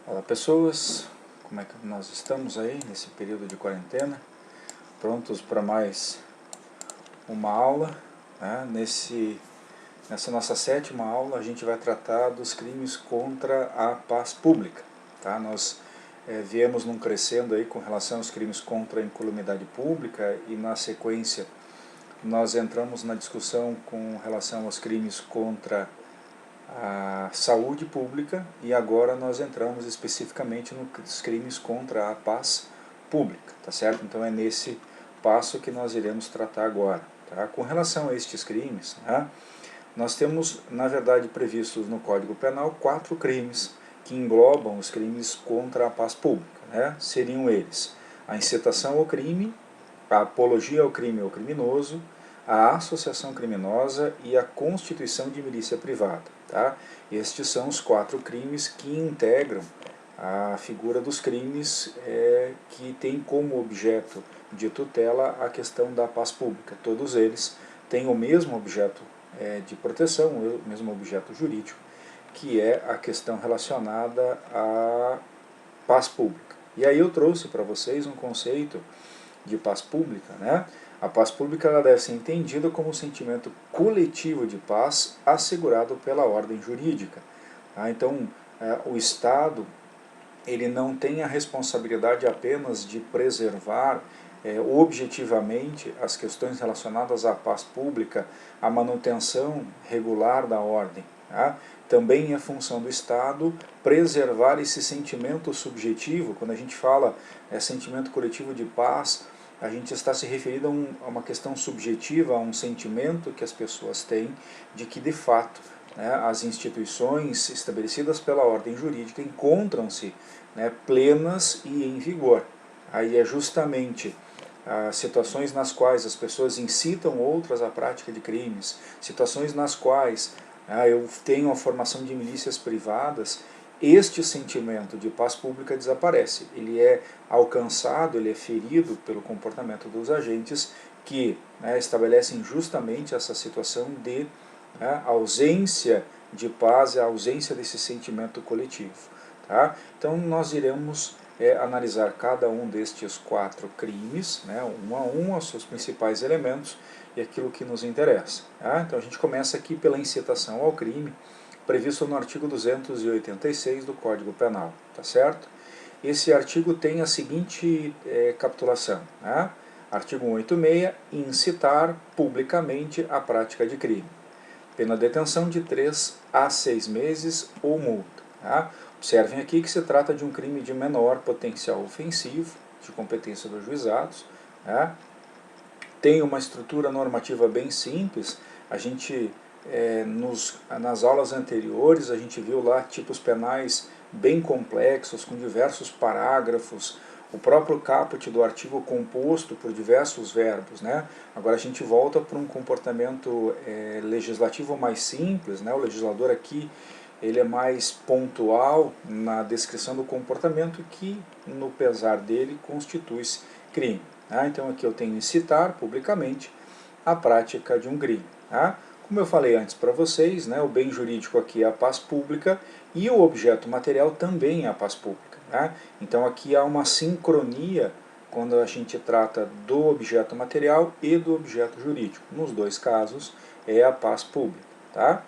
Olá pessoas, como é que nós estamos aí nesse período de quarentena? Prontos para mais uma aula, né? Nessa nossa sétima aula a gente vai tratar dos crimes contra a paz pública. Tá? Nós viemos num crescendo aí com relação aos crimes contra a incolumidade pública e na sequência nós entramos na discussão com relação aos crimes contra a saúde pública e agora nós entramos especificamente nos crimes contra a paz pública, tá certo? Então é nesse passo que nós iremos tratar agora. Tá? Com relação a estes crimes, né, nós temos, na verdade, previstos no Código Penal 4 crimes que englobam os crimes contra a paz pública. Né? Seriam eles a incitação ao crime, a apologia ao crime ou criminoso, a associação criminosa e a constituição de milícia privada. Tá? Estes são os 4 crimes que integram a figura dos crimes que tem como objeto de tutela a questão da paz pública. Todos eles têm o mesmo objeto de proteção, o mesmo objeto jurídico, que é a questão relacionada à paz pública. E aí eu trouxe para vocês um conceito de paz pública, né? A paz pública ela deve ser entendida como um sentimento coletivo de paz assegurado pela ordem jurídica. Tá? Então, o Estado ele não tem a responsabilidade apenas de preservar objetivamente as questões relacionadas à paz pública, à manutenção regular da ordem. Tá? Também é função do Estado preservar esse sentimento subjetivo. Quando a gente fala sentimento coletivo de paz, a gente está se referindo a uma questão subjetiva, a um sentimento que as pessoas têm de que, de fato, as instituições estabelecidas pela ordem jurídica encontram-se plenas e em vigor. Aí é justamente situações nas quais as pessoas incitam outras à prática de crimes, situações nas quais eu tenho a formação de milícias privadas, este sentimento de paz pública desaparece. Ele é alcançado, ele é ferido pelo comportamento dos agentes que estabelecem justamente essa situação de ausência de paz, a ausência desse sentimento coletivo. Tá? Então nós iremos analisar cada um destes 4 crimes, um a um, os seus principais elementos e aquilo que nos interessa. Tá? Então a gente começa aqui pela incitação ao crime, previsto no artigo 286 do Código Penal, tá certo? Esse artigo tem a seguinte capitulação, né? Artigo 186, incitar publicamente a prática de crime. Pena de detenção de 3 a 6 meses ou multa. Tá? Observem aqui que se trata de um crime de menor potencial ofensivo, de competência dos juizados. Tá? Tem uma estrutura normativa bem simples, a gente nas aulas anteriores a gente viu lá tipos penais bem complexos, com diversos parágrafos, o próprio caput do artigo composto por diversos verbos. Agora a gente volta para um comportamento legislativo mais simples, o legislador aqui ele é mais pontual na descrição do comportamento que, no pesar dele, constitui-se crime. Então aqui eu tenho incitar publicamente a prática de um crime. Como eu falei antes para vocês, o bem jurídico aqui é a paz pública e o objeto material também é a paz pública. Então aqui há uma sincronia quando a gente trata do objeto material e do objeto jurídico. Nos dois casos é a paz pública. Tá?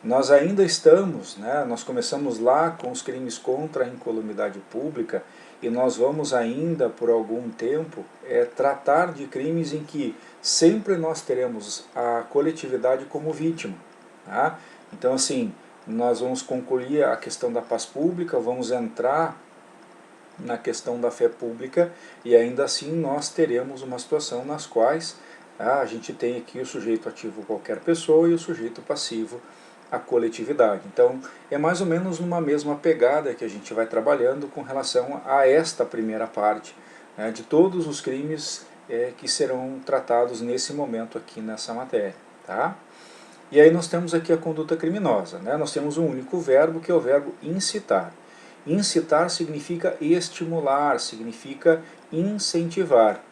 Nós ainda estamos, nós começamos lá com os crimes contra a incolumidade pública e nós vamos ainda por algum tempo tratar de crimes em que sempre nós teremos a coletividade como vítima. Tá? Então assim, nós vamos concluir a questão da paz pública, vamos entrar na questão da fé pública e ainda assim nós teremos uma situação nas quais a gente tem aqui o sujeito ativo qualquer pessoa e o sujeito passivo a coletividade. Então é mais ou menos numa mesma pegada que a gente vai trabalhando com relação a esta primeira parte de todos os crimes que serão tratados nesse momento aqui nessa matéria. Tá? E aí nós temos aqui a conduta criminosa. Nós temos um único verbo que é o verbo incitar. Incitar significa estimular, significa incentivar.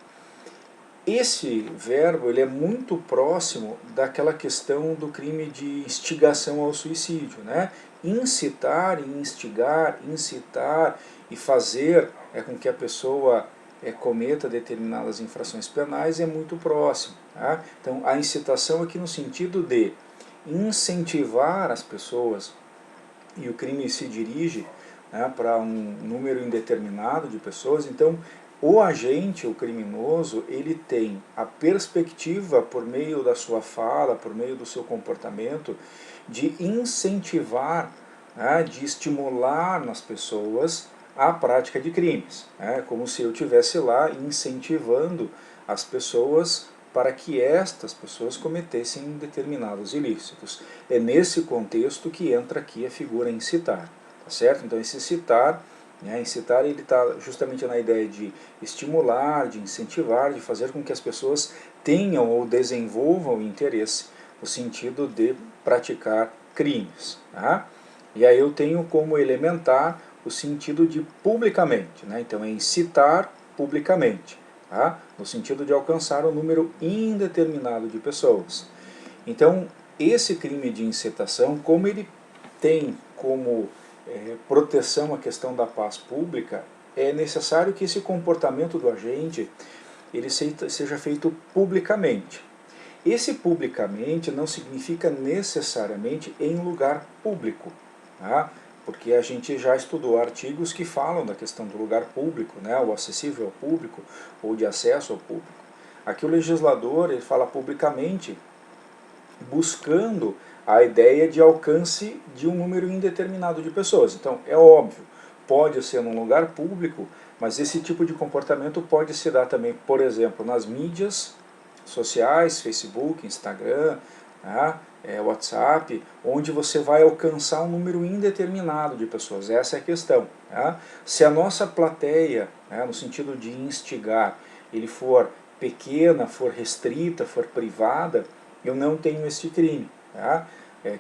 esse verbo ele é muito próximo daquela questão do crime de instigação ao suicídio, né? Incitar e instigar, incitar e fazer com que a pessoa cometa determinadas infrações penais é muito próximo. Tá? Então a incitação aqui no sentido de incentivar as pessoas, e o crime se dirige, né, para um número indeterminado de pessoas. Então o agente, o criminoso, ele tem a perspectiva, por meio da sua fala, por meio do seu comportamento, de incentivar, né, de estimular nas pessoas a prática de crimes. É como se eu estivesse lá incentivando as pessoas para que estas pessoas cometessem determinados ilícitos. É nesse contexto que entra aqui a figura incitar, tá certo? Então esse citar, incitar, ele está justamente na ideia de estimular, de incentivar, de fazer com que as pessoas tenham ou desenvolvam interesse no sentido de praticar crimes. Tá? E aí eu tenho como elementar o sentido de publicamente, né? Então é incitar publicamente, tá? No sentido de alcançar um número indeterminado de pessoas. Então esse crime de incitação, como ele tem como proteção a questão da paz pública, é necessário que esse comportamento do agente ele seja feito publicamente. Esse publicamente não significa necessariamente em lugar público, tá? Porque a gente já estudou artigos que falam da questão do lugar público, né? O acessível ao público ou de acesso ao público. Aqui o legislador ele fala publicamente, buscando a ideia de alcance de um número indeterminado de pessoas. Então, é óbvio, pode ser num lugar público, mas esse tipo de comportamento pode se dar também, por exemplo, nas mídias sociais, Facebook, Instagram, tá? WhatsApp, onde você vai alcançar um número indeterminado de pessoas. Essa é a questão. Tá? Se a nossa plateia, no sentido de instigar, ele for pequena, for restrita, for privada, eu não tenho este crime. Tá?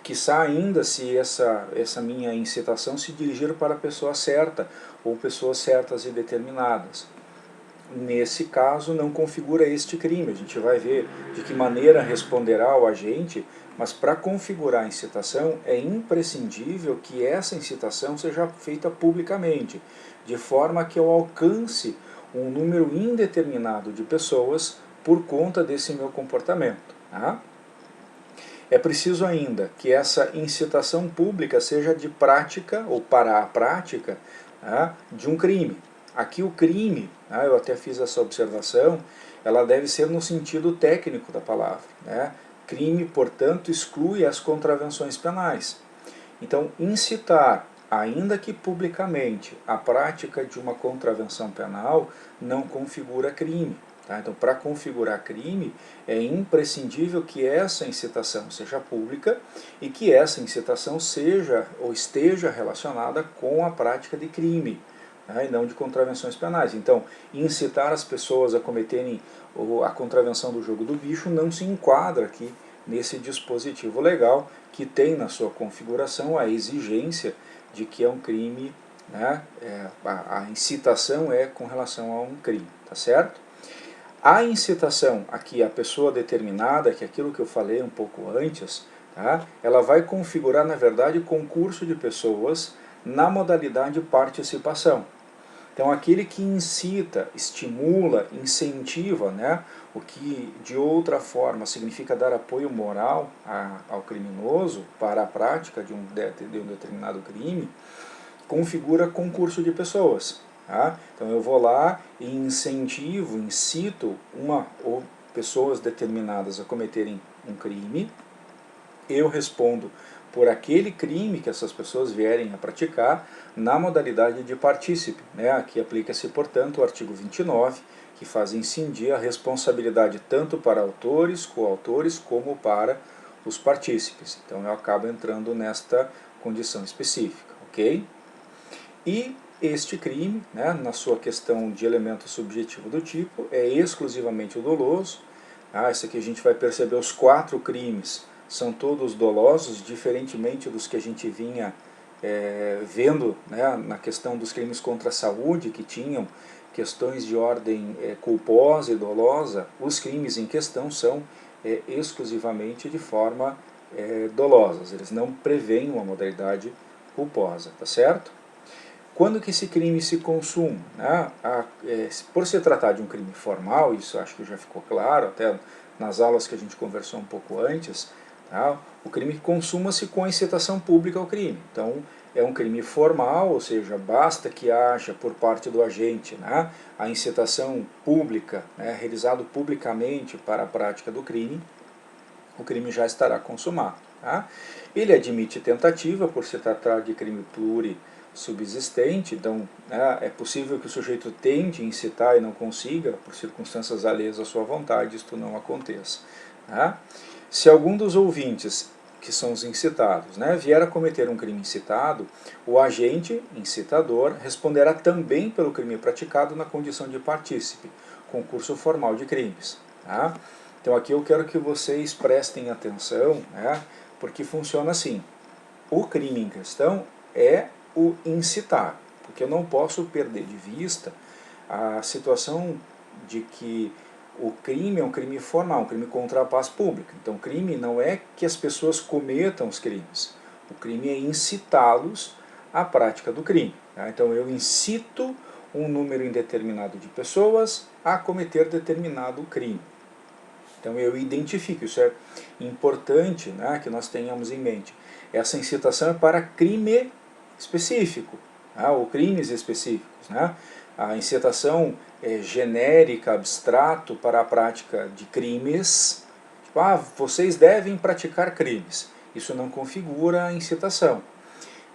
Quiçá ainda se essa minha incitação se dirigir para a pessoa certa, ou pessoas certas e determinadas. Nesse caso não configura este crime, a gente vai ver de que maneira responderá o agente, mas para configurar a incitação é imprescindível que essa incitação seja feita publicamente, de forma que eu alcance um número indeterminado de pessoas por conta desse meu comportamento. Tá? É preciso ainda que essa incitação pública seja de prática, ou para a prática, tá, de um crime. Aqui o crime, eu até fiz essa observação, ela deve ser no sentido técnico da palavra. Né? Crime, portanto, exclui as contravenções penais. Então, incitar, ainda que publicamente, a prática de uma contravenção penal não configura crime. Tá? Então, para configurar crime, é imprescindível que essa incitação seja pública e que essa incitação seja ou esteja relacionada com a prática de crime, tá? E não de contravenções penais. Então, incitar as pessoas a cometerem a contravenção do jogo do bicho não se enquadra aqui nesse dispositivo legal que tem na sua configuração a exigência de que é um crime, né? A incitação é com relação a um crime, tá certo? A incitação aqui, a pessoa determinada, que é aquilo que eu falei um pouco antes, tá? Ela vai configurar, na verdade, concurso de pessoas na modalidade participação. Então, aquele que incita, estimula, incentiva, né, o que de outra forma significa dar apoio moral ao criminoso para a prática de um determinado crime, configura concurso de pessoas. Tá? Então eu vou lá e incentivo, incito uma ou pessoas determinadas a cometerem um crime, eu respondo por aquele crime que essas pessoas vierem a praticar na modalidade de partícipe. Né? Aqui aplica-se, portanto, o artigo 29, que faz incidir a responsabilidade tanto para autores, coautores, como para os partícipes. Então eu acabo entrando nesta condição específica, ok? E este crime, né, na sua questão de elemento subjetivo do tipo, é exclusivamente o doloso. Isso aqui a gente vai perceber, os 4 crimes são todos dolosos, diferentemente dos que a gente vinha vendo, né, na questão dos crimes contra a saúde, que questões de ordem culposa e dolosa, os crimes em questão são exclusivamente de forma dolosas, eles não prevêem uma modalidade culposa, tá certo? Quando que esse crime se consuma? Né? Por se tratar de um crime formal, isso acho que já ficou claro, até nas aulas que a gente conversou um pouco antes, tá? O crime consuma-se com a incitação pública ao crime. Então, é um crime formal, ou seja, basta que haja por parte do agente, né, a incitação pública, né, realizado publicamente para a prática do crime, o crime já estará consumado. Tá? Ele admite tentativa por se tratar de crime plurissubsistente, então é possível que o sujeito tente incitar e não consiga, por circunstâncias alheias à sua vontade, isto não aconteça. Tá? Se algum dos ouvintes, que são os incitados, vier a cometer um crime incitado, o agente incitador responderá também pelo crime praticado na condição de partícipe, concurso formal de crimes. Tá? Então aqui eu quero que vocês prestem atenção, porque funciona assim. O crime em questão é o incitar, porque eu não posso perder de vista a situação de que o crime é um crime formal, um crime contra a paz pública. Então, crime não é que as pessoas cometam os crimes. O crime é incitá-los à prática do crime. Tá? Então, eu incito um número indeterminado de pessoas a cometer determinado crime. Então, eu identifico. Isso é importante, que nós tenhamos em mente. Essa incitação é para crime específico, ou crimes específicos. A incitação genérica, abstrato para a prática de crimes, tipo, vocês devem praticar crimes. Isso não configura a incitação.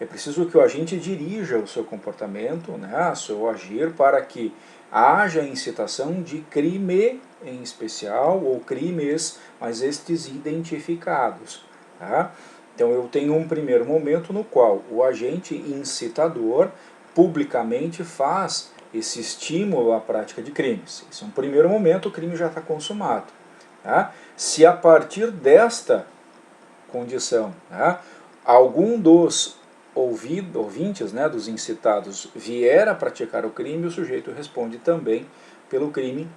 É preciso que o agente dirija o seu comportamento, o seu agir, para que haja incitação de crime em especial, ou crimes, mas estes identificados. Tá? Então eu tenho um primeiro momento no qual o agente incitador publicamente faz esse estímulo à prática de crimes. Esse é um primeiro momento, o crime já está consumado. Tá? Se a partir desta condição, algum dos ouvintes, dos incitados, vier a praticar o crime, o sujeito responde também pelo crime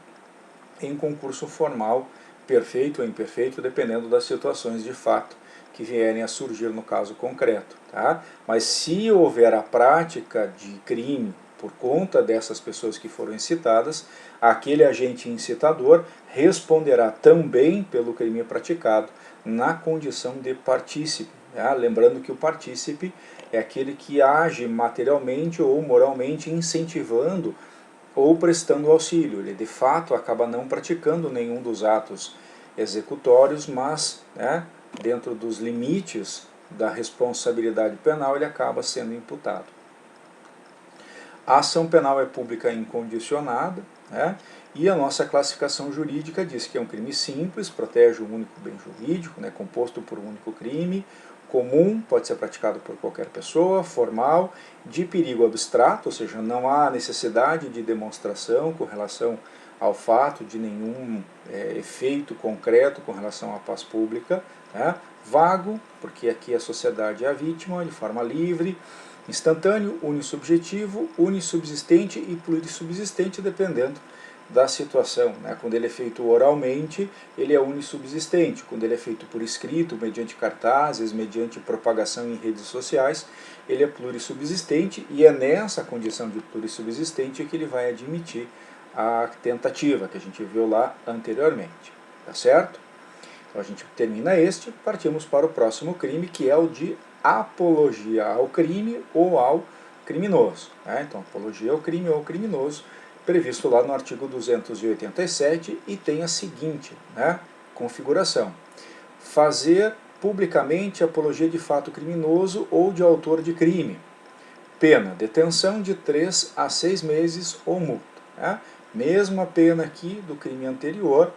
em concurso formal, perfeito ou imperfeito, dependendo das situações de fato que vierem a surgir no caso concreto. Tá? Mas se houver a prática de crime por conta dessas pessoas que foram incitadas, aquele agente incitador responderá também pelo crime praticado na condição de partícipe. Lembrando que o partícipe é aquele que age materialmente ou moralmente incentivando ou prestando auxílio. Ele de fato acaba não praticando nenhum dos atos executórios, mas dentro dos limites da responsabilidade penal ele acaba sendo imputado. A ação penal é pública e incondicionada, e a nossa classificação jurídica diz que é um crime simples, protege um único bem jurídico, composto por um único crime, comum, pode ser praticado por qualquer pessoa, formal, de perigo abstrato, ou seja, não há necessidade de demonstração com relação ao fato de nenhum efeito concreto com relação à paz pública, vago, porque aqui a sociedade é a vítima, de forma livre, instantâneo, unissubjetivo, unissubsistente e plurissubsistente, dependendo da situação. Quando ele é feito oralmente, ele é unissubsistente. Quando ele é feito por escrito, mediante cartazes, mediante propagação em redes sociais, ele é plurissubsistente, e é nessa condição de plurissubsistente que ele vai admitir a tentativa, que a gente viu lá anteriormente. Tá certo? Então a gente termina partimos para o próximo crime, que é o de apologia ao crime ou ao criminoso. Então, apologia ao crime ou ao criminoso, previsto lá no artigo 287, e tem a seguinte configuração: fazer publicamente apologia de fato criminoso ou de autor de crime. Pena, detenção de 3 a 6 meses ou multa. Mesma pena aqui do crime anterior.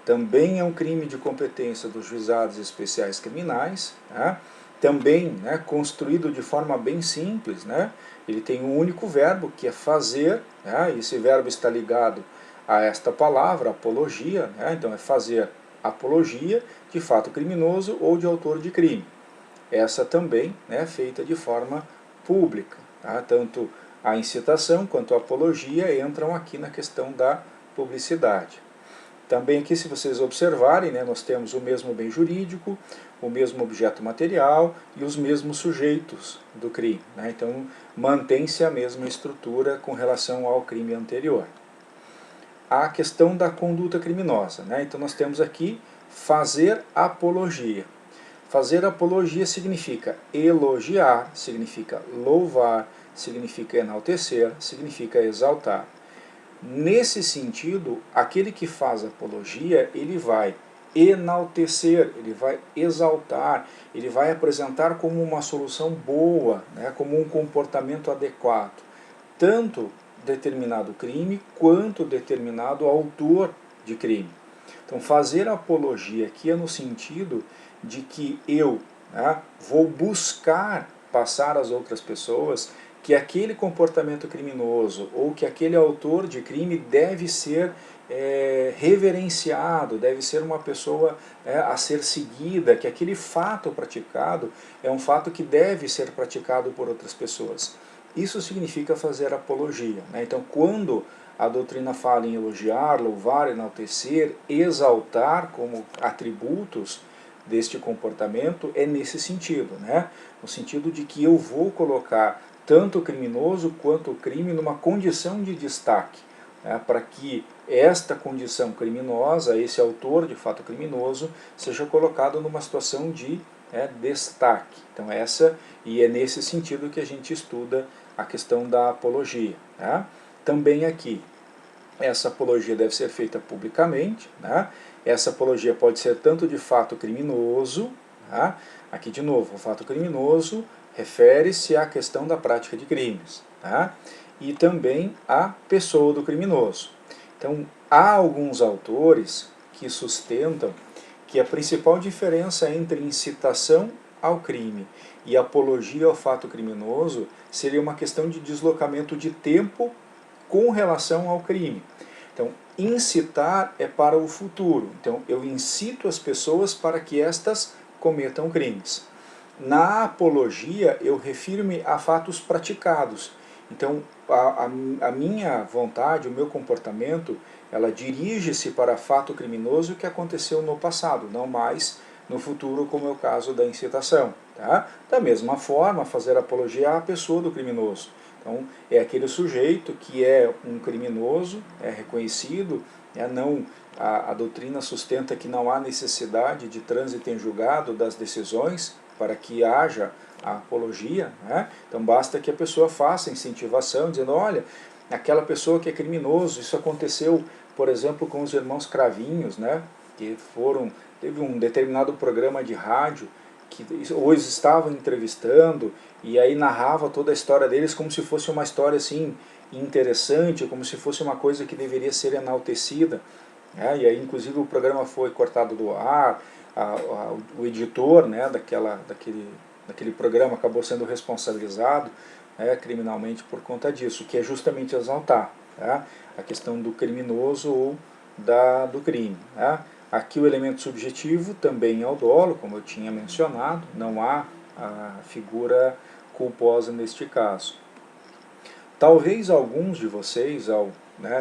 Também é um crime de competência dos juizados especiais criminais. Também construído de forma bem simples. Ele tem um único verbo, que é fazer. Esse verbo está ligado a esta palavra, apologia. Então é fazer apologia de fato criminoso ou de autor de crime. Essa também é feita de forma pública, tanto a incitação quanto a apologia entram aqui na questão da publicidade. Também aqui, se vocês observarem, né, nós temos o mesmo bem jurídico, o mesmo objeto material e os mesmos sujeitos do crime, né? Então, mantém-se a mesma estrutura com relação ao crime anterior. A questão da conduta criminosa, né? Então, nós temos aqui fazer apologia. Fazer apologia significa elogiar, significa louvar, significa enaltecer, significa exaltar. Nesse sentido, aquele que faz apologia, ele vai enaltecer, ele vai exaltar, ele vai apresentar como uma solução boa, né, como um comportamento adequado, tanto determinado crime quanto determinado autor de crime. Então, fazer apologia aqui é no sentido de que eu, né, vou buscar passar às outras pessoas que aquele comportamento criminoso ou que aquele autor de crime deve ser reverenciado, deve ser uma pessoa a ser seguida, que aquele fato praticado é um fato que deve ser praticado por outras pessoas. Isso significa fazer apologia, né? Então, quando a doutrina fala em elogiar, louvar, enaltecer, exaltar como atributos deste comportamento, é nesse sentido, né? No sentido de que eu vou colocar tanto o criminoso quanto o crime numa condição de destaque, né, para que esta condição criminosa, esse autor de fato criminoso, seja colocado numa situação de destaque. Então e é nesse sentido que a gente estuda a questão da apologia, né? Também aqui, essa apologia deve ser feita publicamente, né? Essa apologia pode ser tanto de fato criminoso, né? Aqui de novo, o fato criminoso refere-se à questão da prática de crimes, tá? E também à pessoa do criminoso. Então, há alguns autores que sustentam que a principal diferença entre incitação ao crime e apologia ao fato criminoso seria uma questão de deslocamento de tempo com relação ao crime. Então, incitar é para o futuro. Então, eu incito as pessoas para que estas cometam crimes. Na apologia, eu refiro-me a fatos praticados. Então, a minha vontade, o meu comportamento, ela dirige-se para fato criminoso que aconteceu no passado, não mais no futuro, como é o caso da incitação. Tá? Da mesma forma, fazer apologia à pessoa do criminoso. Então, é aquele sujeito que é um criminoso, é reconhecido, a doutrina sustenta que não há necessidade de trânsito em julgado das decisões para que haja a apologia, né? Então basta que a pessoa faça incentivação, dizendo, olha, aquela pessoa que é criminoso, isso aconteceu, por exemplo, com os irmãos Cravinhos, né? Que teve um determinado programa de rádio que os estavam entrevistando e aí narrava toda a história deles como se fosse uma história assim interessante, como se fosse uma coisa que deveria ser enaltecida, né? E aí inclusive o programa foi cortado do ar, o editor, né, daquele programa acabou sendo responsabilizado, né, criminalmente por conta disso, que é justamente exaltar, tá, a questão do criminoso ou do crime. Tá. Aqui o elemento subjetivo também é o dolo, como eu tinha mencionado, não há a figura culposa neste caso. Talvez alguns de vocês, ao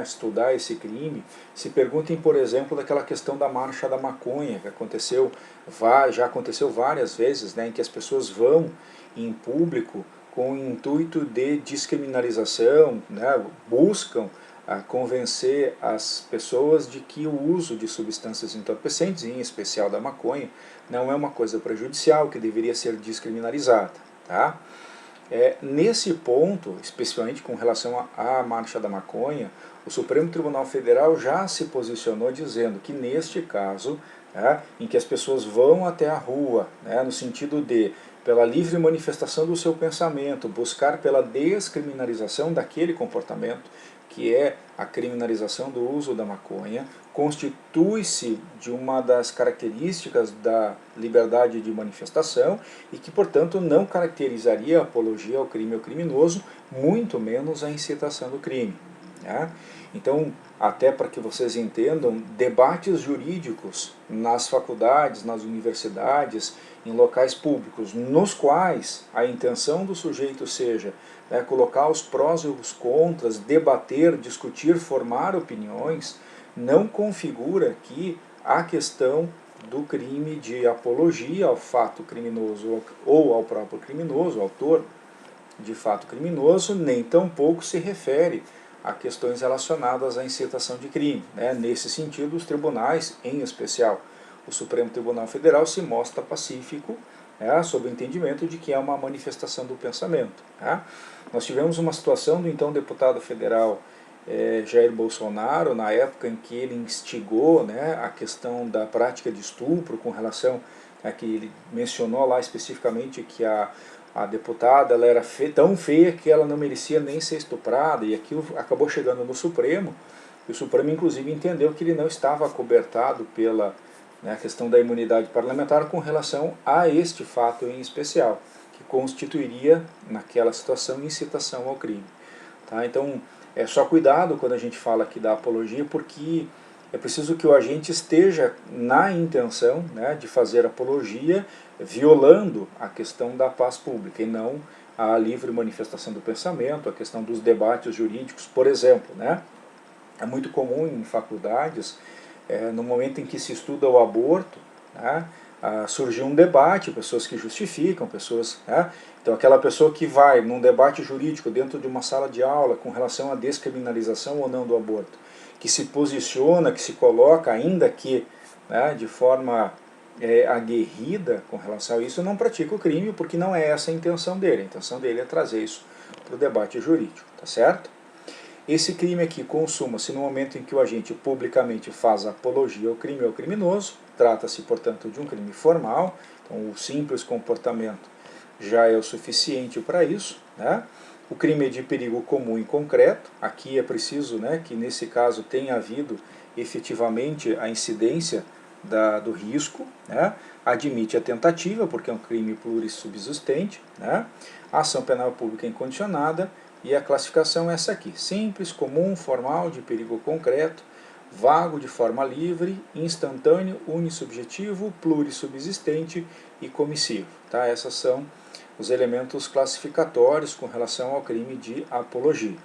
estudar esse crime, se perguntem, por exemplo, daquela questão da marcha da maconha, que já aconteceu várias vezes, né, em que as pessoas vão em público com o intuito de descriminalização, né, buscam convencer as pessoas de que o uso de substâncias entorpecentes, em especial da maconha, não é uma coisa prejudicial, que deveria ser descriminalizada. Tá? Nesse ponto, especialmente com relação à marcha da maconha, o Supremo Tribunal Federal já se posicionou dizendo que neste caso, em que as pessoas vão até a rua, no sentido de, pela livre manifestação do seu pensamento, buscar pela descriminalização daquele comportamento, que é a criminalização do uso da maconha, constitui-se de uma das características da liberdade de manifestação e que, portanto, não caracterizaria a apologia ao crime ou criminoso, muito menos a incitação do crime. né? Então, até para que vocês entendam, debates jurídicos nas faculdades, nas universidades, em locais públicos, nos quais a intenção do sujeito seja, né, colocar os prós e os contras, debater, discutir, formar opiniões, não configura aqui a questão do crime de apologia ao fato criminoso ou ao próprio criminoso, autor de fato criminoso, nem tampouco se refere a questões relacionadas à incitação de crime, né? Nesse sentido, os tribunais, em especial o Supremo Tribunal Federal, se mostra pacífico, né, sob o entendimento de que é uma manifestação do pensamento, né? Nós tivemos uma situação do então deputado federal Jair Bolsonaro, na época em que ele instigou, né, a questão da prática de estupro, com relação a que ele mencionou lá especificamente que a deputada ela era tão feia que ela não merecia nem ser estuprada, e aquilo acabou chegando no Supremo, e o Supremo inclusive entendeu que ele não estava acobertado pela, né, questão da imunidade parlamentar com relação a este fato em especial, que constituiria naquela situação incitação ao crime. Tá? Então, é só cuidado quando a gente fala aqui da apologia, porque é preciso que o agente esteja na intenção, né, de fazer apologia, violando a questão da paz pública, e não a livre manifestação do pensamento, a questão dos debates jurídicos, por exemplo. Né? É muito comum em faculdades, no momento em que se estuda o aborto, né, surgiu um debate, pessoas que justificam, pessoas, né, então aquela pessoa que vai num debate jurídico dentro de uma sala de aula com relação à descriminalização ou não do aborto, que se posiciona, que se coloca, ainda que, né, de forma aguerrida com relação a isso, não pratica o crime, porque não é essa a intenção dele. A intenção dele é trazer isso para o debate jurídico, tá certo? Esse crime aqui consuma-se no momento em que o agente publicamente faz apologia ao crime ou criminoso, trata-se, portanto, de um crime formal, então o simples comportamento já é o suficiente para isso, né? O crime é de perigo comum e concreto, aqui é preciso, né, que nesse caso tenha havido efetivamente a incidência do risco, né? Admite a tentativa, porque é um crime plurissubsistente, né? A ação penal pública incondicionada, e a classificação é essa aqui: simples, comum, formal, de perigo concreto, vago, de forma livre, instantâneo, unissubjetivo, plurissubsistente e comissivo. Tá? Esses são os elementos classificatórios com relação ao crime de apologia.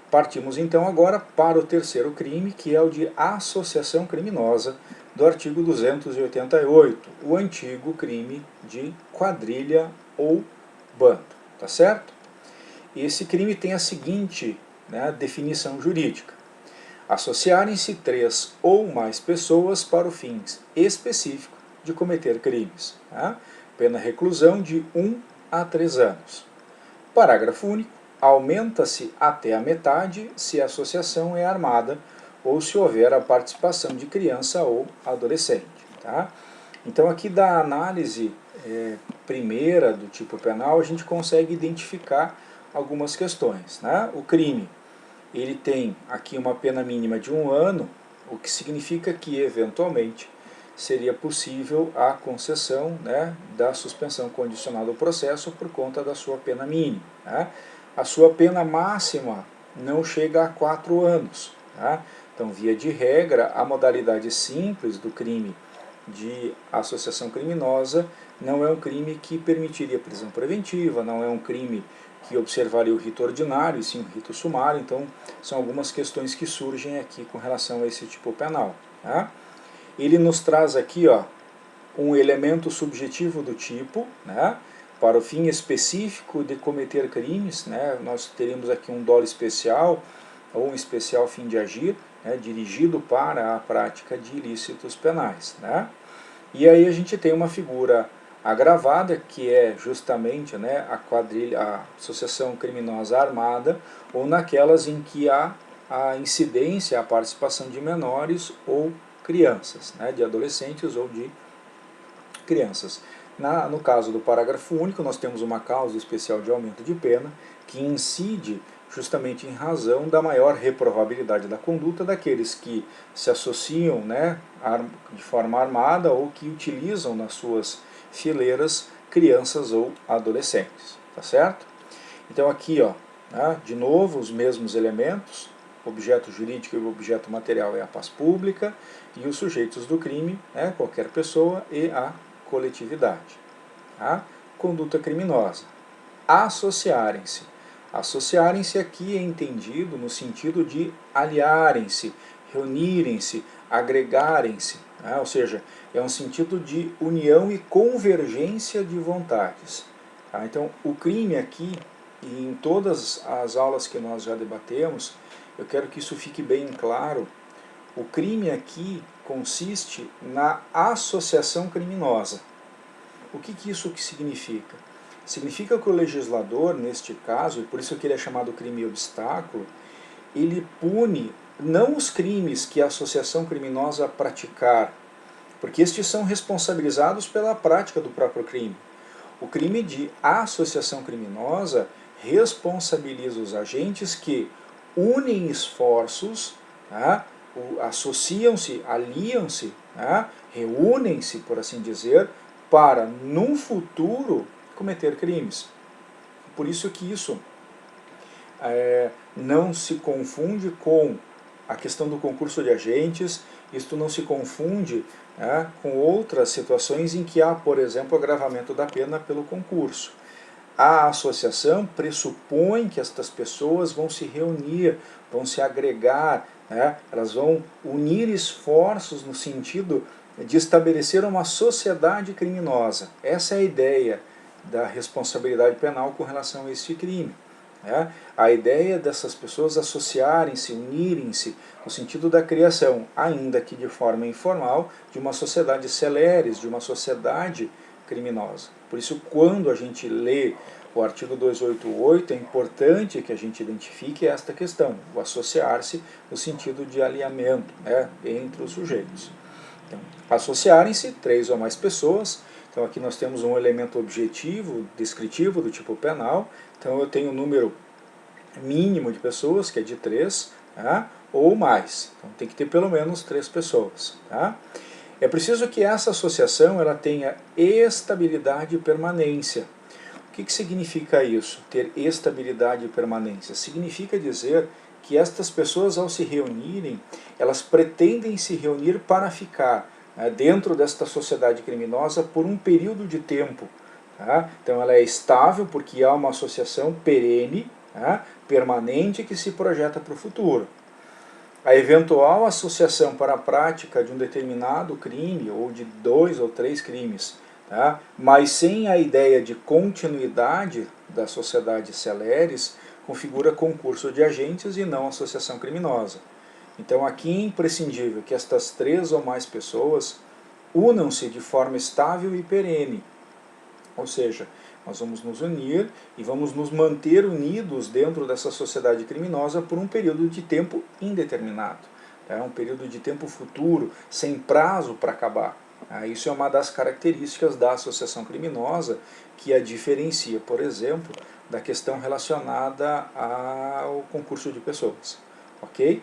Partimos então agora para o terceiro crime, que é o de associação criminosa, do artigo 288, o antigo crime de quadrilha ou bando. Tá certo? Esse crime tem a seguinte, né, definição jurídica: associarem-se 3 ou mais pessoas para o fim específico de cometer crimes. Tá? Pena reclusão de 1 a 3 anos. Parágrafo único. Aumenta-se até a metade se a associação é armada ou se houver a participação de criança ou adolescente. Tá? Então aqui da análise primeira do tipo penal, a gente consegue identificar algumas questões. Né? O crime, ele tem aqui uma pena mínima de 1 ano, o que significa que, eventualmente, seria possível a concessão, né, da suspensão condicional do processo por conta da sua pena mínima. Né? A sua pena máxima não chega a 4 anos. Tá? Então, via de regra, a modalidade simples do crime de associação criminosa não é um crime que permitiria prisão preventiva, não é um crime que observaria o rito ordinário, e sim o rito sumário. Então, são algumas questões que surgem aqui com relação a esse tipo penal. Tá? Ele nos traz aqui, ó, um elemento subjetivo do tipo, né, para o fim específico de cometer crimes, né, nós teríamos aqui um dolo especial ou um especial fim de agir, né, dirigido para a prática de ilícitos penais. Né? E aí a gente tem uma figura agravada, que é justamente, né, a associação criminosa armada, ou naquelas em que há a incidência, a participação de menores ou crianças, né, de adolescentes ou de crianças. No caso do parágrafo único, nós temos uma causa especial de aumento de pena que incide justamente em razão da maior reprovabilidade da conduta daqueles que se associam, né, de forma armada ou que utilizam nas suas fileiras crianças ou adolescentes. Tá certo? Então aqui, ó, né? De novo, os mesmos elementos, objeto jurídico e objeto material é a paz pública, e os sujeitos do crime, né? Qualquer pessoa e a coletividade. Tá? Conduta criminosa. Associarem-se. Associarem-se aqui é entendido no sentido de aliarem-se, reunirem-se, agregarem-se, né? Ou seja, é um sentido de união e convergência de vontades. Tá? Então, o crime aqui, e em todas as aulas que nós já debatemos, eu quero que isso fique bem claro. O crime aqui consiste na associação criminosa. O que isso significa? Significa que o legislador, neste caso, e por isso que ele é chamado crime obstáculo, ele pune não os crimes que a associação criminosa praticar, porque estes são responsabilizados pela prática do próprio crime. O crime de associação criminosa responsabiliza os agentes que unem esforços, tá? Associam-se, aliam-se, tá? Reúnem-se, por assim dizer, para, num futuro, cometer crimes. Por isso que isso não se confunde com a questão do concurso de agentes, isto não se confunde, né, com outras situações em que há, por exemplo, agravamento da pena pelo concurso. A associação pressupõe que estas pessoas vão se reunir, vão se agregar, né, elas vão unir esforços no sentido de estabelecer uma sociedade criminosa. Essa é a ideia da responsabilidade penal com relação a este crime. Né? A ideia dessas pessoas associarem-se, unirem-se, no sentido da criação, ainda que de forma informal, de uma sociedade celeres, de uma sociedade criminosa. Por isso, quando a gente lê o artigo 288, é importante que a gente identifique esta questão, o associar-se no sentido de alinhamento, né, entre os sujeitos. Então, associarem-se 3 ou mais pessoas. Então aqui nós temos um elemento objetivo, descritivo do tipo penal. Então eu tenho um número mínimo de pessoas, que é de 3, tá? Ou mais. Então tem que ter pelo menos 3 pessoas. Tá? É preciso que essa associação ela tenha estabilidade e permanência. O que significa isso? Ter estabilidade e permanência? Significa dizer que estas pessoas, ao se reunirem, elas pretendem se reunir para ficar, né, dentro desta sociedade criminosa por um período de tempo. Tá? Então ela é estável porque há uma associação perene, tá, permanente, que se projeta para o futuro. A eventual associação para a prática de um determinado crime, ou de 2 ou 3 crimes, tá, mas sem a ideia de continuidade da sociedade celeres, configura concurso de agentes e não associação criminosa. Então aqui é imprescindível que estas 3 ou mais pessoas unam-se de forma estável e perene. Ou seja, nós vamos nos unir e vamos nos manter unidos dentro dessa sociedade criminosa por um período de tempo indeterminado. É um período de tempo futuro, sem prazo para acabar. Isso é uma das características da associação criminosa que a diferencia, por exemplo, da questão relacionada ao concurso de pessoas. Ok?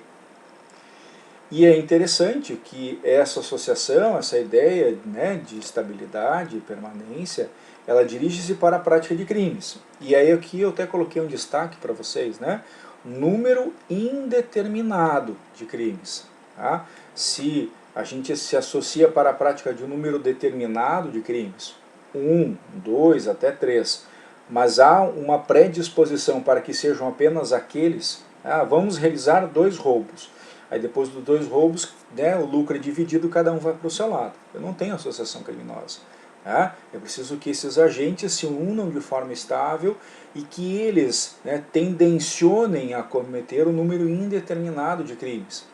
E é interessante que essa associação, essa ideia, né, de estabilidade e permanência, ela dirige-se para a prática de crimes. E aí aqui eu até coloquei um destaque para vocês, né? Número indeterminado de crimes. Tá? Se a gente se associa para a prática de um número determinado de crimes, 1, 2, até 3, mas há uma predisposição para que sejam apenas aqueles, vamos realizar 2 roubos. Aí depois dos 2 roubos, né, o lucro é dividido, cada um vai para o seu lado. Eu não tenho associação criminosa. Tá? É preciso que esses agentes se unam de forma estável e que eles, né, tendencionem a cometer um número indeterminado de crimes.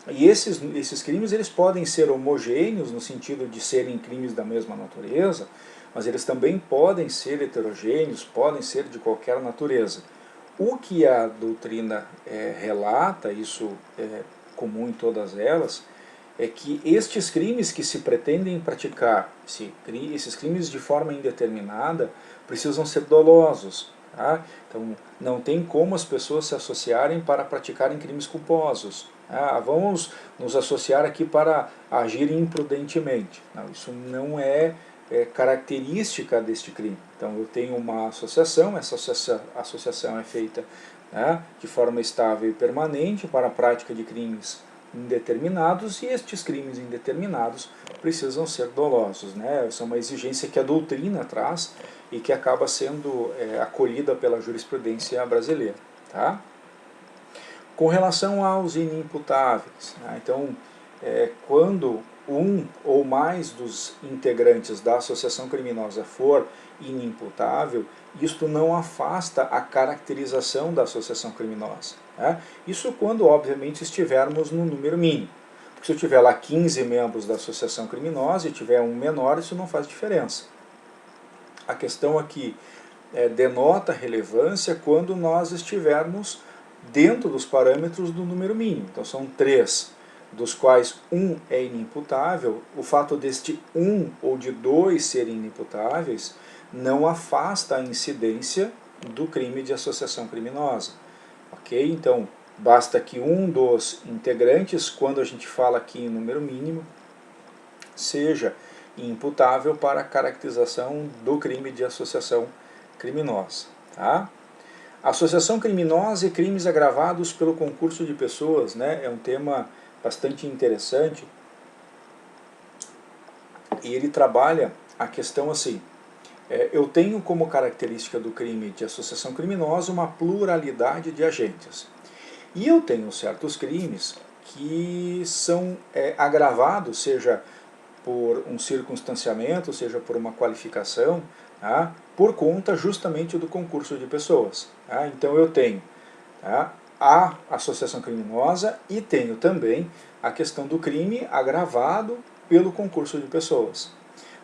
E esses crimes eles podem ser homogêneos, no sentido de serem crimes da mesma natureza, mas eles também podem ser heterogêneos, podem ser de qualquer natureza. O que a doutrina relata, isso é comum em todas elas, é que estes crimes que se pretendem praticar, esses crimes de forma indeterminada, precisam ser dolosos. Tá? Então, não tem como as pessoas se associarem para praticarem crimes culposos. Vamos nos associar aqui para agir imprudentemente. Não, isso não é característica deste crime. Então eu tenho uma associação, essa associação é feita, né, de forma estável e permanente para a prática de crimes indeterminados, e estes crimes indeterminados precisam ser dolosos, né? Essa é uma exigência que a doutrina traz e que acaba sendo acolhida pela jurisprudência brasileira. Tá? Com relação aos inimputáveis, né? Então, quando um ou mais dos integrantes da associação criminosa for inimputável, isto não afasta a caracterização da associação criminosa. Né? Isso quando, obviamente, estivermos no número mínimo. Porque se eu tiver lá 15 membros da associação criminosa e tiver um menor, isso não faz diferença. A questão aqui denota relevância quando nós estivermos dentro dos parâmetros do número mínimo. Então são 3, dos quais um é inimputável. O fato deste 1 ou de 2 serem inimputáveis não afasta a incidência do crime de associação criminosa. Ok? Então, basta que um dos integrantes, quando a gente fala aqui em número mínimo, seja imputável para a caracterização do crime de associação criminosa. Tá? Associação criminosa e crimes agravados pelo concurso de pessoas, né, é um tema bastante interessante, e ele trabalha a questão assim, eu tenho como característica do crime de associação criminosa uma pluralidade de agentes. E eu tenho certos crimes que são agravados, seja por um circunstanciamento, seja por uma qualificação, tá? Por conta justamente do concurso de pessoas. Tá? Então eu tenho, tá, a associação criminosa e tenho também a questão do crime agravado pelo concurso de pessoas.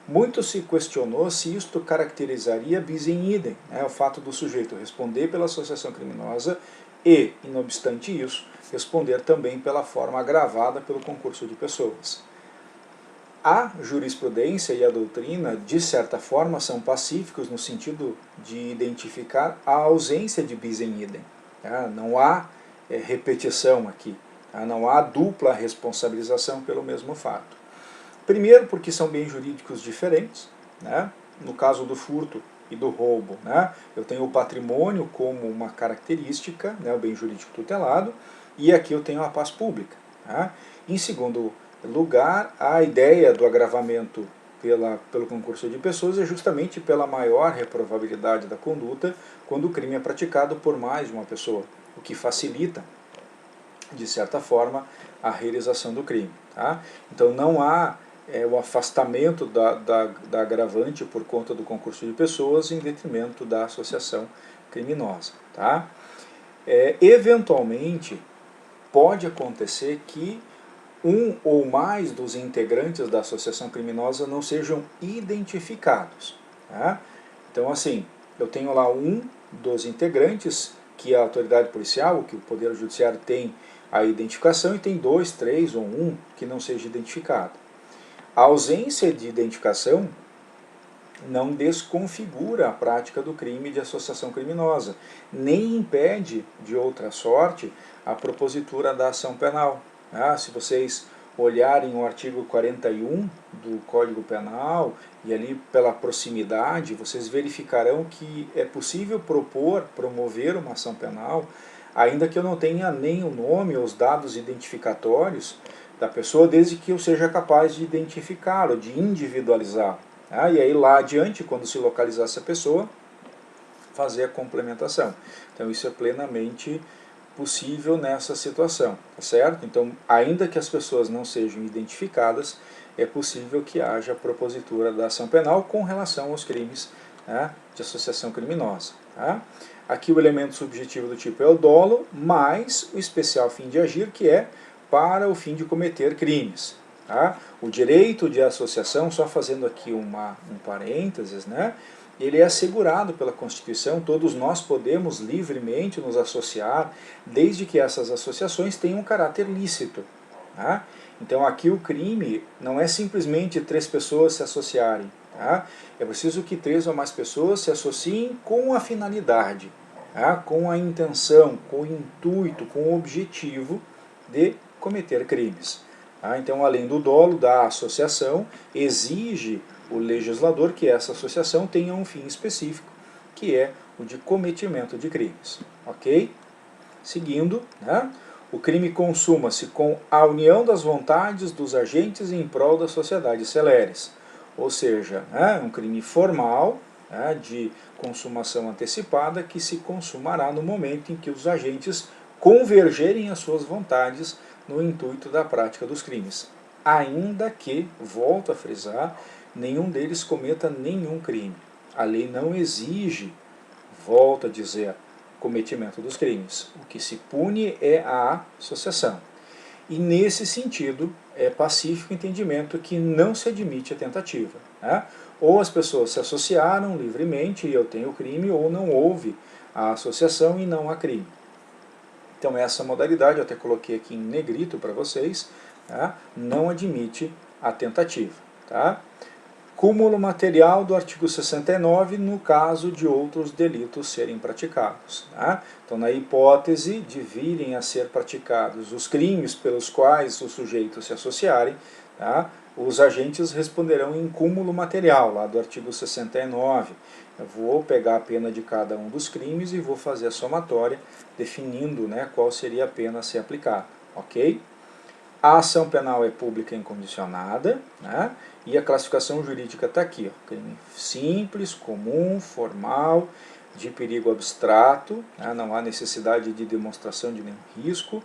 Muito se questionou se isto caracterizaria bis in idem, né, o fato do sujeito responder pela associação criminosa e, não obstante isso, responder também pela forma agravada pelo concurso de pessoas. A jurisprudência e a doutrina, de certa forma, são pacíficos no sentido de identificar a ausência de bis in idem. Tá? Não há repetição aqui, tá? Não há dupla responsabilização pelo mesmo fato. Primeiro, porque são bens jurídicos diferentes, né? No caso do furto e do roubo, né? Eu tenho o patrimônio como uma característica, né? O bem jurídico tutelado, e aqui eu tenho a paz pública. Tá? Em segundo lugar, a ideia do agravamento pelo concurso de pessoas é justamente pela maior reprovabilidade da conduta quando o crime é praticado por mais de uma pessoa, o que facilita, de certa forma, a realização do crime. Tá? Então não há o afastamento da agravante por conta do concurso de pessoas em detrimento da associação criminosa. Tá? Eventualmente, pode acontecer que um ou mais dos integrantes da associação criminosa não sejam identificados. Tá? Então, assim, eu tenho lá um dos integrantes que a autoridade policial, que o Poder Judiciário tem a identificação, e tem 2, 3 ou 1 que não seja identificado. A ausência de identificação não desconfigura a prática do crime de associação criminosa, nem impede, de outra sorte, a propositura da ação penal. Se vocês olharem o artigo 41 do Código Penal, e ali pela proximidade, vocês verificarão que é possível promover uma ação penal, ainda que eu não tenha nem o nome ou os dados identificatórios da pessoa, desde que eu seja capaz de identificá-lo, de individualizá-lo. E aí lá adiante, quando se localizar essa pessoa, fazer a complementação. Então isso é plenamente possível nessa situação, tá certo? Então, ainda que as pessoas não sejam identificadas, é possível que haja propositura da ação penal com relação aos crimes, né, de associação criminosa. Tá? Aqui o elemento subjetivo do tipo é o dolo, mais o especial fim de agir, que é para o fim de cometer crimes. Tá? O direito de associação, só fazendo aqui um parênteses, né, ele é assegurado pela Constituição, todos nós podemos livremente nos associar, desde que essas associações tenham um caráter lícito. Tá? Então aqui o crime não é simplesmente 3 pessoas se associarem. Tá? É preciso que 3 ou mais pessoas se associem com a finalidade, tá? Com a intenção, com o intuito, com o objetivo de cometer crimes. Tá? Então, além do dolo, da associação, exige o legislador que essa associação tenha um fim específico, que é o de cometimento de crimes. Ok? Seguindo, né? O crime consuma-se com a união das vontades dos agentes em prol da sociedade celeres. Ou seja, né, um crime formal, né, de consumação antecipada que se consumará no momento em que os agentes convergerem as suas vontades no intuito da prática dos crimes. Ainda que, volto a frisar, nenhum deles cometa nenhum crime. A lei não exige, volto a dizer, cometimento dos crimes. O que se pune é a associação. E nesse sentido, é pacífico o entendimento que não se admite a tentativa. Né? Ou as pessoas se associaram livremente e eu tenho crime, ou não houve a associação e não há crime. Então essa modalidade, eu até coloquei aqui em negrito para vocês, tá? Não admite a tentativa. Tá? Cúmulo material do artigo 69 no caso de outros delitos serem praticados. Tá? Então, na hipótese de virem a ser praticados os crimes pelos quais os sujeitos se associarem, tá? Os agentes responderão em cúmulo material, lá do artigo 69. Eu vou pegar a pena de cada um dos crimes e vou fazer a somatória, definindo, né, qual seria a pena a ser aplicada. Ok? A ação penal é pública e incondicionada, né? E a classificação jurídica está aqui. Ó, crime simples, comum, formal, de perigo abstrato, né? Não há necessidade de demonstração de nenhum risco,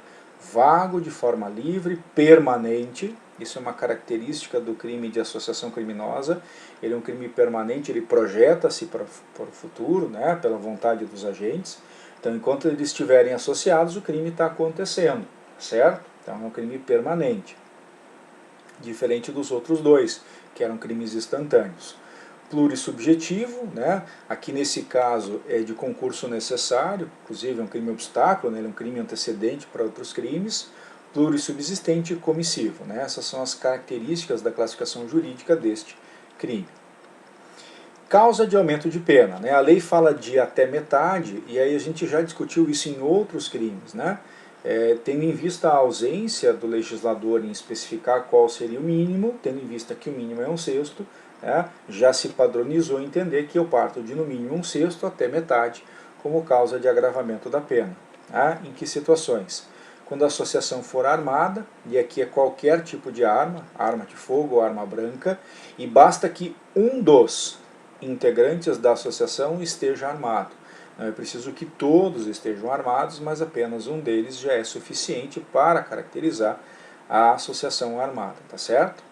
vago, de forma livre, permanente. Isso é uma característica do crime de associação criminosa. Ele é um crime permanente, ele projeta-se para o futuro, né? Pela vontade dos agentes. Então, enquanto eles estiverem associados, o crime está acontecendo, certo? Então é um crime permanente, diferente dos outros dois, que eram crimes instantâneos. Plurissubjetivo, né? Aqui nesse caso é de concurso necessário, inclusive é um crime obstáculo, né? Ele é um crime antecedente para outros crimes. Plurissubsistente e comissivo, né? Essas são as características da classificação jurídica deste crime. Causa de aumento de pena, né? A lei fala de até metade, e aí a gente já discutiu isso em outros crimes, né? Tendo em vista a ausência do legislador em especificar qual seria o mínimo, tendo em vista que o mínimo é 1/6, né, já se padronizou entender que eu parto de no mínimo 1/6 até metade como causa de agravamento da pena. Tá? Em que situações? Quando a associação for armada, e aqui é qualquer tipo de arma, arma de fogo ou arma branca, e basta que um dos integrantes da associação esteja armado. Não é preciso que todos estejam armados, mas apenas um deles já é suficiente para caracterizar a associação armada, tá certo?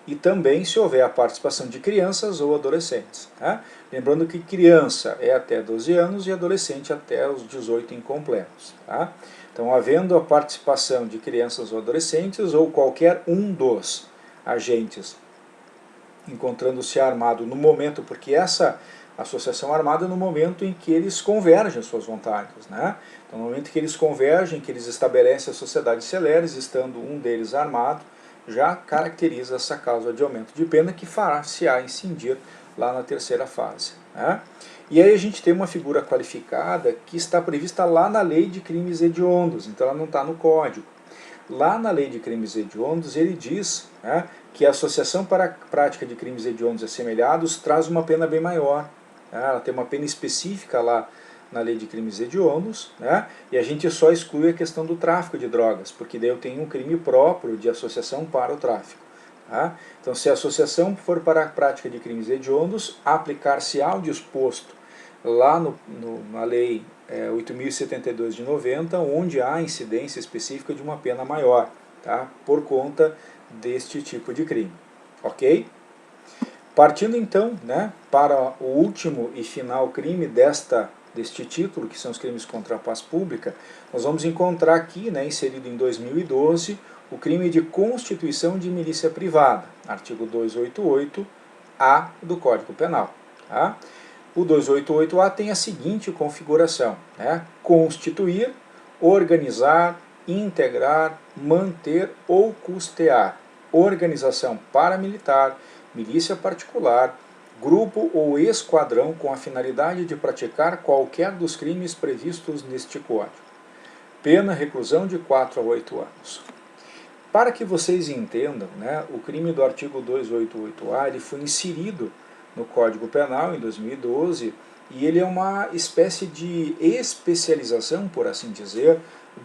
E também se houver a participação de crianças ou adolescentes. Tá? Lembrando que criança é até 12 anos e adolescente até os 18 incompletos. Tá? Então, havendo a participação de crianças ou adolescentes ou qualquer um dos agentes encontrando-se armado no momento, porque essa associação armada no momento em que eles convergem as suas vontades. Né? Então, no momento que eles convergem, que eles estabelecem a sociedade celeres, estando um deles armado, já caracteriza essa causa de aumento de pena que fará-se-á incidir lá na terceira fase. Né? E aí a gente tem uma figura qualificada que está prevista lá na lei de crimes hediondos, então ela não está no código. Lá na lei de crimes hediondos ele diz, né, que a associação para a prática de crimes hediondos assemelhados traz uma pena bem maior. Ela tem uma pena específica lá na lei de crimes hediondos, né? E a gente só exclui a questão do tráfico de drogas, porque daí eu tenho um crime próprio de associação para o tráfico. Tá? Então, se a associação for para a prática de crimes hediondos, aplicar-se-á o disposto lá na lei 8.072 de 90, onde há incidência específica de uma pena maior, tá? Por conta deste tipo de crime. Ok? Partindo então, né, para o último e final crime deste título, que são os crimes contra a paz pública, nós vamos encontrar aqui, né, inserido em 2012, o crime de constituição de milícia privada, artigo 288-A do Código Penal. Tá? O 288-A tem a seguinte configuração, né, constituir, organizar, integrar, manter ou custear organização paramilitar, milícia particular, grupo ou esquadrão com a finalidade de praticar qualquer dos crimes previstos neste Código. Pena reclusão de 4 a 8 anos. Para que vocês entendam, né, o crime do artigo 288-A ele foi inserido no Código Penal em 2012 e ele é uma espécie de especialização, por assim dizer,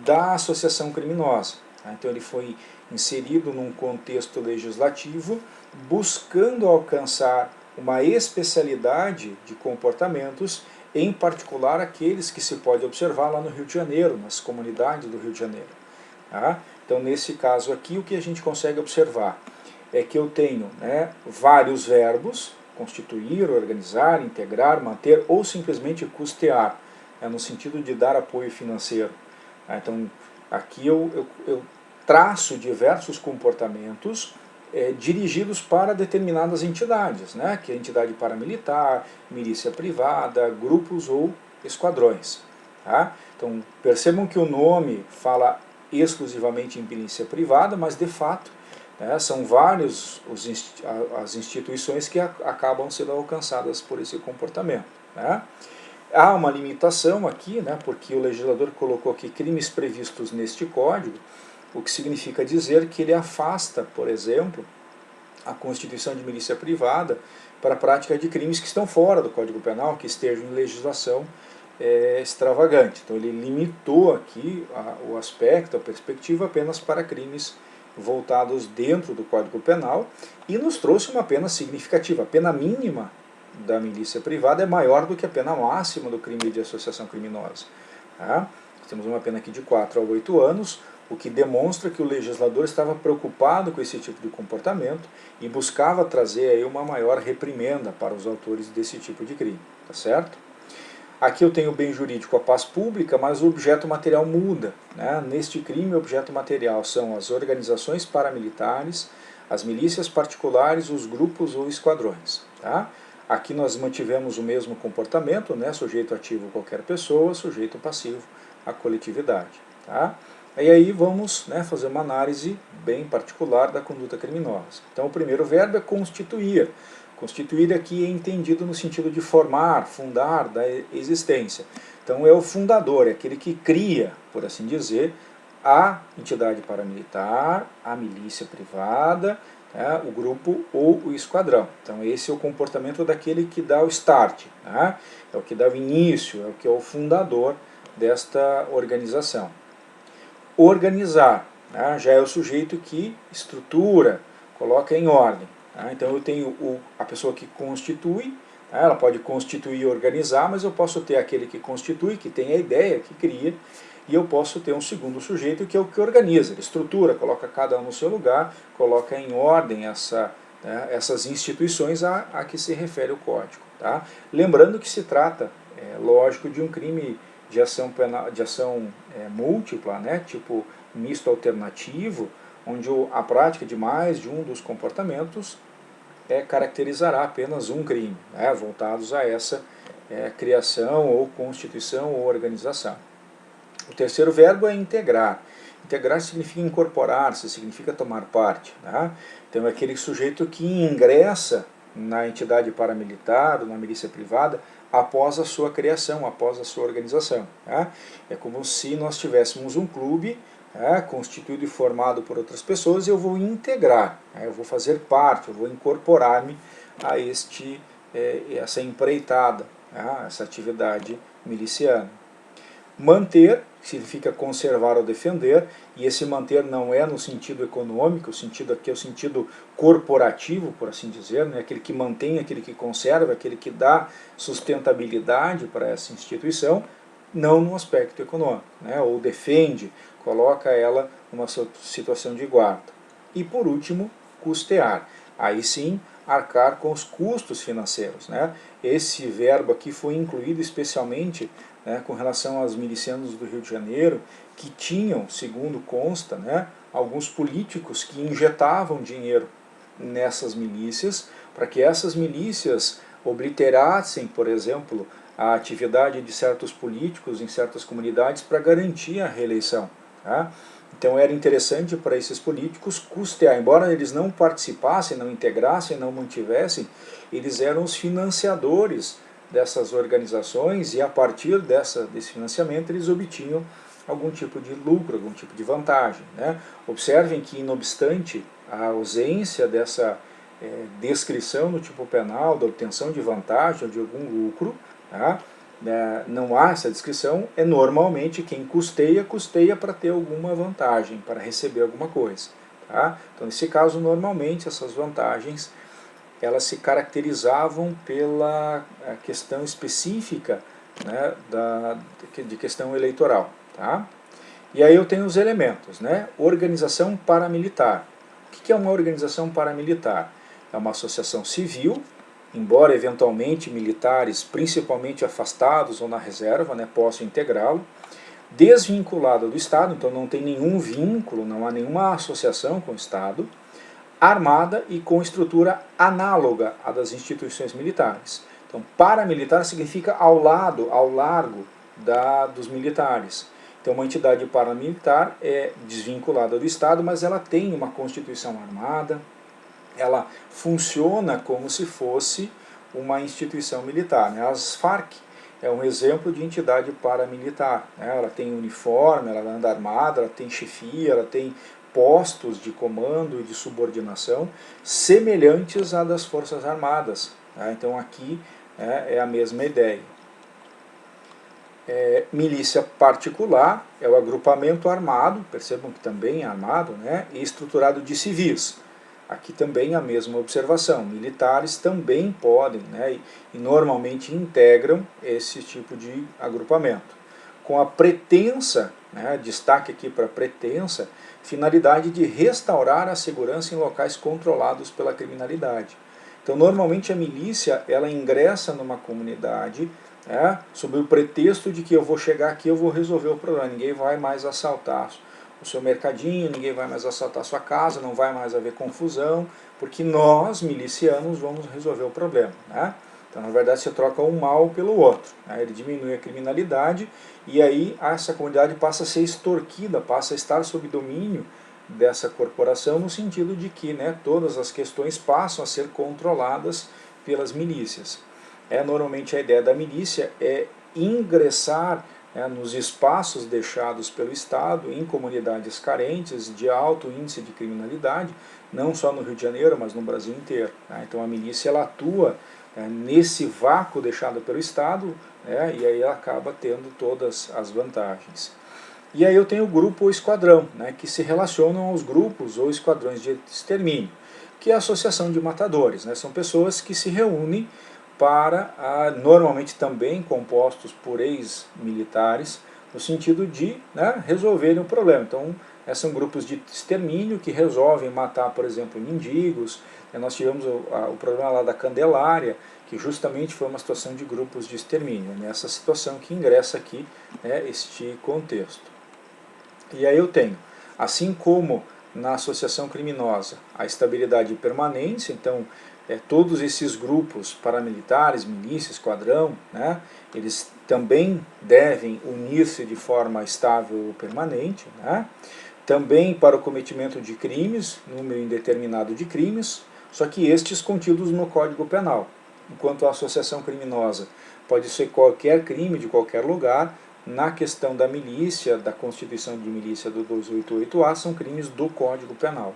da associação criminosa. Então ele foi inserido num contexto legislativo buscando alcançar uma especialidade de comportamentos, em particular aqueles que se pode observar lá no Rio de Janeiro, nas comunidades do Rio de Janeiro. Tá? Então, nesse caso aqui, o que a gente consegue observar é que eu tenho, né, vários verbos: constituir, organizar, integrar, manter ou simplesmente custear, né, no sentido de dar apoio financeiro. Tá? Então, aqui eu traço diversos comportamentos dirigidos para determinadas entidades, né, que é entidade paramilitar, milícia privada, grupos ou esquadrões. Tá? Então, percebam que o nome fala exclusivamente em milícia privada, mas de fato, né, são várias as instituições que acabam sendo alcançadas por esse comportamento. Né? Há uma limitação aqui, né, porque o legislador colocou aqui crimes previstos neste código, o que significa dizer que ele afasta, por exemplo, a constituição de milícia privada para a prática de crimes que estão fora do Código Penal, que estejam em legislação extravagante. Então ele limitou aqui o aspecto, a perspectiva apenas para crimes voltados dentro do Código Penal e nos trouxe uma pena significativa. A pena mínima da milícia privada é maior do que a pena máxima do crime de associação criminosa. Tá? Temos uma pena aqui de 4 a 8 anos, o que demonstra que o legislador estava preocupado com esse tipo de comportamento e buscava trazer aí uma maior reprimenda para os autores desse tipo de crime. Tá certo? Aqui eu tenho o bem jurídico, a paz pública, mas o objeto material muda. Né? Neste crime, o objeto material são as organizações paramilitares, as milícias particulares, os grupos ou esquadrões. Tá? Aqui nós mantivemos o mesmo comportamento, né? Sujeito ativo qualquer pessoa, sujeito passivo a coletividade. Tá? E aí vamos, né, fazer uma análise bem particular da conduta criminosa. Então o primeiro verbo é constituir. Constituir aqui é entendido no sentido de formar, fundar, da existência. Então é o fundador, é aquele que cria, por assim dizer, a entidade paramilitar, a milícia privada, né, o grupo ou o esquadrão. Então esse é o comportamento daquele que dá o start, né, é o que dá o início, é o que é o fundador desta organização. Organizar, né, já é o sujeito que estrutura, coloca em ordem. Então eu tenho a pessoa que constitui, ela pode constituir e organizar, mas eu posso ter aquele que constitui, que tem a ideia, que cria, e eu posso ter um segundo sujeito que é o que organiza, ele estrutura, coloca cada um no seu lugar, coloca em ordem essas instituições a que se refere o código. Tá? Lembrando que se trata, lógico, de um crime de ação, múltipla, né, tipo misto alternativo, onde a prática de mais de um dos comportamentos caracterizará apenas um crime, né, voltados a essa criação ou constituição ou organização. O terceiro verbo é integrar. Integrar significa incorporar-se, significa tomar parte. Né? Então é aquele sujeito que ingressa na entidade paramilitar ou na milícia privada após a sua criação, após a sua organização. Né? É como se nós tivéssemos um clube constituído e formado por outras pessoas e eu vou integrar, eu vou fazer parte, eu vou incorporar-me a essa empreitada, essa atividade miliciana. Manter significa conservar ou defender, e esse manter não é no sentido econômico, o sentido aqui é o sentido corporativo, por assim dizer, né? Aquele que mantém, aquele que conserva, aquele que dá sustentabilidade para essa instituição, não no aspecto econômico, né? Ou defende, coloca ela numa situação de guarda. E por último, custear. Aí sim, arcar com os custos financeiros. Né? Esse verbo aqui foi incluído especialmente, né, com relação aos milicianos do Rio de Janeiro, que tinham, segundo consta, né, alguns políticos que injetavam dinheiro nessas milícias, para que essas milícias obliterassem, por exemplo, a atividade de certos políticos em certas comunidades para garantir a reeleição. Tá? Então era interessante para esses políticos custear, embora eles não participassem, não integrassem, não mantivessem, eles eram os financiadores dessas organizações e a partir desse financiamento eles obtinham algum tipo de lucro, algum tipo de vantagem, né? Observem que, não obstante a ausência dessa descrição no tipo penal da obtenção de vantagem ou de algum lucro, tá? Não há essa descrição, normalmente quem custeia para ter alguma vantagem, para receber alguma coisa. Tá? Então, nesse caso, normalmente essas vantagens elas se caracterizavam pela questão específica, né, de questão eleitoral. Tá? E aí eu tenho os elementos, né? Organização paramilitar. O que é uma organização paramilitar? É uma associação civil, embora eventualmente militares, principalmente afastados ou na reserva, né, possam integrá-lo, desvinculada do Estado, então não tem nenhum vínculo, não há nenhuma associação com o Estado, armada e com estrutura análoga à das instituições militares. Então, paramilitar significa ao lado, ao largo dos militares. Então, uma entidade paramilitar é desvinculada do Estado, mas ela tem uma constituição armada, ela funciona como se fosse uma instituição militar. Né? As Farc é um exemplo de entidade paramilitar. Né? Ela tem uniforme, ela anda armada, ela tem chefia, ela tem postos de comando e de subordinação semelhantes à das Forças Armadas. Tá? Então aqui é a mesma ideia. Milícia particular é o agrupamento armado, percebam que também é armado, né? E estruturado de civis. Aqui também a mesma observação. Militares também podem, né, e normalmente integram esse tipo de agrupamento. Com a pretensa, né, destaque aqui para a pretensa, finalidade de restaurar a segurança em locais controlados pela criminalidade. Então, normalmente a milícia ela ingressa numa comunidade sob o pretexto de que eu vou chegar aqui, eu vou resolver o problema, ninguém vai mais assaltar o seu mercadinho, ninguém vai mais assaltar a sua casa, não vai mais haver confusão, porque nós, milicianos, vamos resolver o problema. Né? Então, na verdade, você troca um mal pelo outro. Né? Ele diminui a criminalidade e aí essa comunidade passa a ser extorquida, passa a estar sob domínio dessa corporação, no sentido de que, né, todas as questões passam a ser controladas pelas milícias. Normalmente a ideia da milícia é ingressar nos espaços deixados pelo Estado, em comunidades carentes de alto índice de criminalidade, não só no Rio de Janeiro, mas no Brasil inteiro. Então a milícia ela atua nesse vácuo deixado pelo Estado, e aí ela acaba tendo todas as vantagens. E aí eu tenho o grupo ou esquadrão, que se relacionam aos grupos ou esquadrões de extermínio, que é a associação de matadores. São pessoas que se reúnem para, normalmente também compostos por ex-militares, no sentido de resolverem o problema. Então, são grupos de extermínio que resolvem matar, por exemplo, mendigos. Nós tivemos o problema lá da Candelária, que justamente foi uma situação de grupos de extermínio. Nessa situação que ingressa aqui este contexto. E aí eu tenho, assim como na associação criminosa, a estabilidade e permanência, então todos esses grupos paramilitares, milícia, esquadrão, eles também devem unir-se de forma estável ou permanente. Também para o cometimento de crimes, número indeterminado de crimes, só que estes contidos no Código Penal. Enquanto a associação criminosa pode ser qualquer crime de qualquer lugar, na questão da milícia, da constituição de milícia do 288A, são crimes do Código Penal.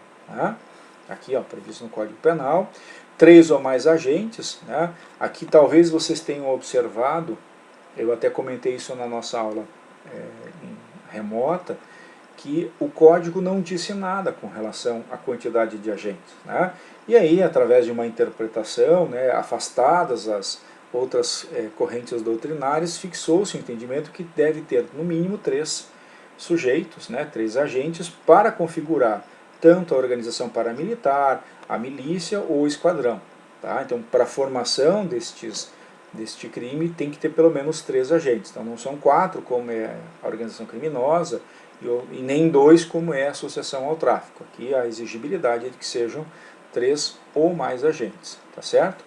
Aqui, previsto no Código Penal. 3 ou mais agentes. Aqui talvez vocês tenham observado, eu até comentei isso na nossa aula remota, que o código não disse nada com relação à quantidade de agentes. E aí, através de uma interpretação, afastadas as outras correntes doutrinárias, fixou-se o entendimento que deve ter no mínimo 3 sujeitos, 3 agentes, para configurar tanto a organização paramilitar, a milícia ou o esquadrão. Então, para a formação deste crime, tem que ter pelo menos 3 agentes. Então, não são 4, como é a organização criminosa, e nem 2, como é a associação ao tráfico. Aqui a exigibilidade é de que sejam 3 ou mais agentes. Tá certo?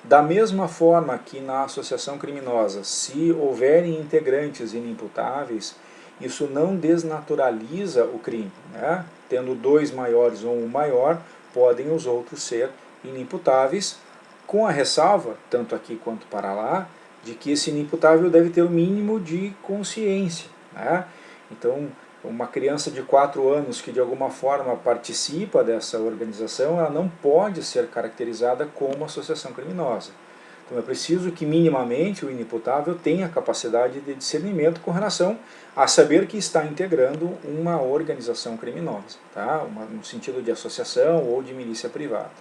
Da mesma forma que na associação criminosa, se houverem integrantes inimputáveis, isso não desnaturaliza o crime. Tendo 2 maiores ou um maior, podem os outros ser inimputáveis, com a ressalva, tanto aqui quanto para lá, de que esse inimputável deve ter o mínimo de consciência. Então, uma criança de 4 anos que de alguma forma participa dessa organização, ela não pode ser caracterizada como associação criminosa. Então é preciso que minimamente o inimputável tenha capacidade de discernimento com relação a saber que está integrando uma organização criminosa, tá? No sentido de associação ou de milícia privada.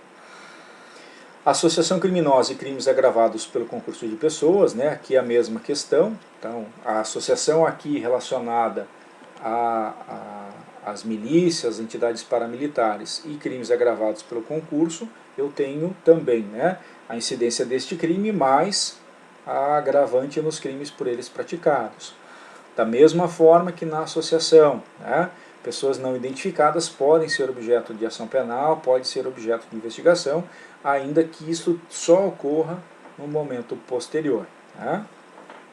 Associação criminosa e crimes agravados pelo concurso de pessoas, né? Aqui é a mesma questão. Então, a associação aqui relacionada às milícias, entidades paramilitares e crimes agravados pelo concurso, eu tenho também, né, a incidência deste crime mais a agravante nos crimes por eles praticados. Da mesma forma que na associação, né, pessoas não identificadas podem ser objeto de ação penal, podem ser objeto de investigação, ainda que isso só ocorra no momento posterior. Né?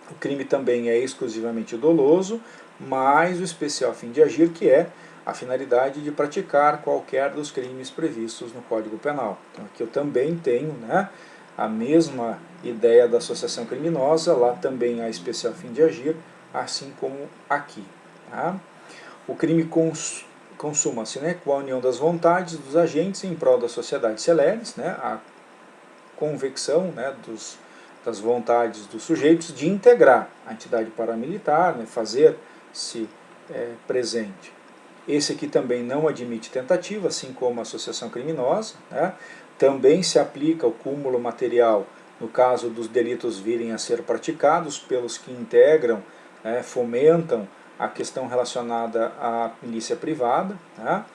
O crime também é exclusivamente doloso, mais o especial fim de agir, que é a finalidade de praticar qualquer dos crimes previstos no Código Penal. Então aqui eu também tenho, né, a mesma ideia da associação criminosa, lá também há especial fim de agir, assim como aqui. Tá? O crime consuma-se, né, com a união das vontades dos agentes em prol da sociedade celeres, né, a convicção, né, das vontades dos sujeitos de integrar a entidade paramilitar, né, fazer-se presente. Esse aqui também não admite tentativa, assim como a associação criminosa. Né? Também se aplica o cúmulo material no caso dos delitos virem a ser praticados pelos que integram, fomentam a questão relacionada à milícia privada. Né?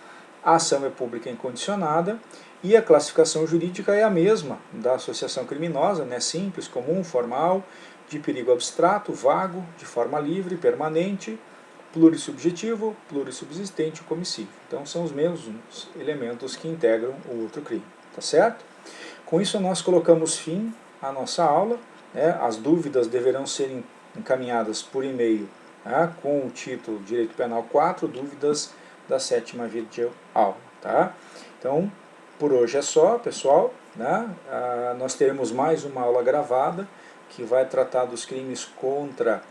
A ação é pública incondicionada e a classificação jurídica é a mesma da associação criminosa, né? Simples, comum, formal, de perigo abstrato, vago, de forma livre, permanente, plurissubjetivo, plurissubsistente e comissivo. Então são os mesmos elementos que integram o outro crime, tá certo? Com isso nós colocamos fim à nossa aula, né? As dúvidas deverão ser encaminhadas por e-mail, né? Com o título Direito Penal 4, dúvidas da 7ª videoaula, tá? Então, por hoje é só, pessoal, né? Nós teremos mais uma aula gravada que vai tratar dos crimes contra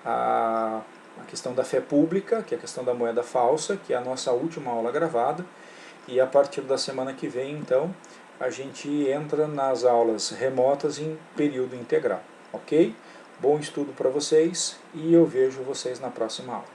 a questão da fé pública, que é a questão da moeda falsa, que é a nossa última aula gravada, e a partir da semana que vem, então, a gente entra nas aulas remotas em período integral, ok? Bom estudo para vocês e eu vejo vocês na próxima aula.